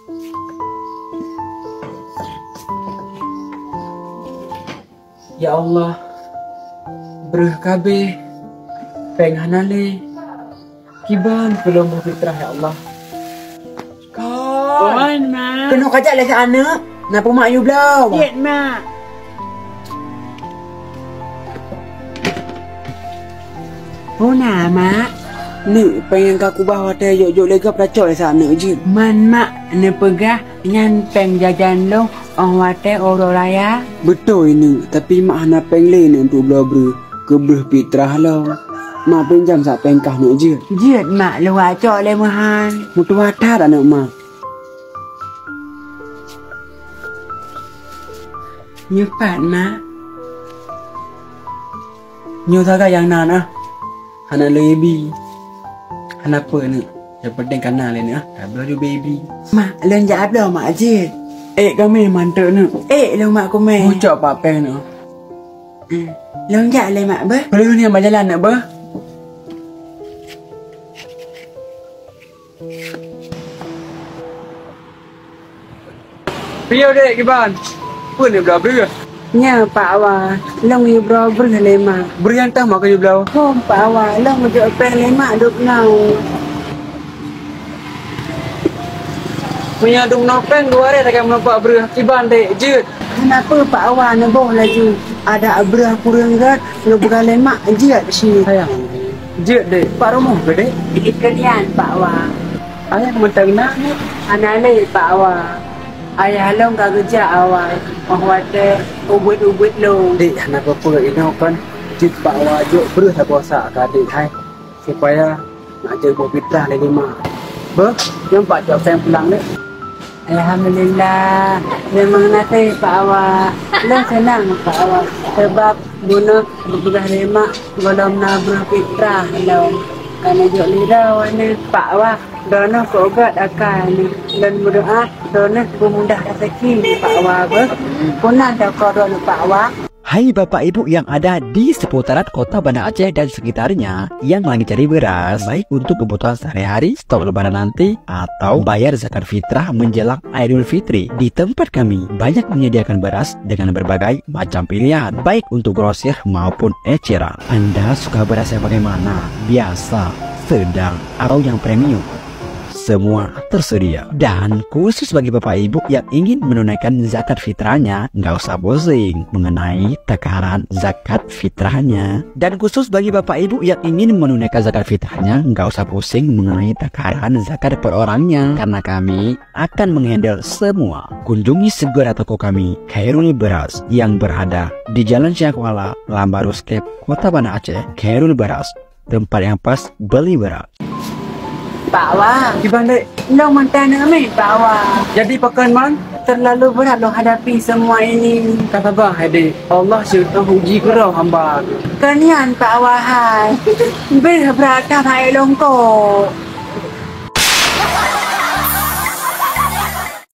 Ya Allah, bereh kabeh, peng hanale, kiban belum berfitrah ya Allah. Kon, Mak. Kena kajak lah ke anak. Kenapa mak you belau? Yet, Mak. Puna, Mak. Ni pengen kaku bawa teh jok-jok lega pelacok lah sana je. Man, Mak. Ni pegah nyan peng jajan lo. Orang wate oro raya. Betul ini, tapi mak hana peng lain untuk belau ber. Keberh fitrah lah. Mak pinjam sak pengkah nak je. Jut, Mak. Lu wacok le mahan. Mutu watar anak mak. Nyepat, Mak. Nyo saga yang nan ah. Hana baby. Hana apa ni? Yang penting kanal ni ah. Habis you baby. Mak, lu jap belau Mak je. Kami mantuk ni. Lu Mak komen. Ucap pak peng ni. Lu jap le Mak ber. Kalau ni yang berjalan nak ber. Piau dek kiban. Apa ni belah ber? Nya Pak Awa, long you bro ber le Mak. Beri yang tak mak you belah. Hom Pak Awa, long mo peng le Mak duk nau. Punya dung nopeng dua hari tak nampak ber. Kiban dek jut. Kenapa Pak Awa nak boh laju? Ada abrah kurang gat, lu bukan le Mak jiat sini. Sayang. Jut dek. Pak rumah ke dek? Ikan Pak Awa. Ayah mentang nak ni. Anale Pak Awa. Ayah long gak kerja awal. Wate ubut-ubut lo. Dek, kenapa apa ini kan? Jut pak wajib ber tak puasa ke adik hai. Supaya nak jaga fitrah lagi mak. Ber, jom pak jawab saya pulang dek. Alhamdulillah. Memang nanti Pak Awa. Long senang Pak Awa. Sebab guna berpegah lemak golong nak berfitrah long. Karena jok lirau ni Pak Awa. Dona ko ugat akan dan berdoa dona pemudah rezeki Pak Awa ber. Punah dah koron Pak Awa. Hai Bapak Ibu yang ada di seputaran kota Banda Aceh dan sekitarnya yang lagi cari beras, baik untuk kebutuhan sehari-hari, stok lebaran nanti, atau bayar zakat fitrah menjelang Idul Fitri. Di tempat kami banyak menyediakan beras dengan berbagai macam pilihan, baik untuk grosir maupun eceran. Anda suka beras yang bagaimana? Biasa, sedang, atau yang premium? Semua tersedia. Dan khusus bagi Bapak Ibu yang ingin menunaikan zakat fitrahnya, nggak usah pusing mengenai takaran zakat fitrahnya. Dan khusus bagi Bapak Ibu yang ingin menunaikan zakat fitrahnya, nggak usah pusing mengenai takaran zakat per orangnya, karena kami akan menghandle semua. Kunjungi segera toko kami, Khairul Beras, yang berada di Jalan Syakwala, Lambarus Kep, Kota Banda Aceh. Khairul Beras, tempat yang pas beli beras. Pak Awa, Kiban dek. long mantan kami Pak Awa. Jadi pakan man? Terlalu berat long hadapi semua ini. Kata bah dek. Allah sudah uji kerau hamba. Kenian Pak Awa hai. Berat berat hai long ko.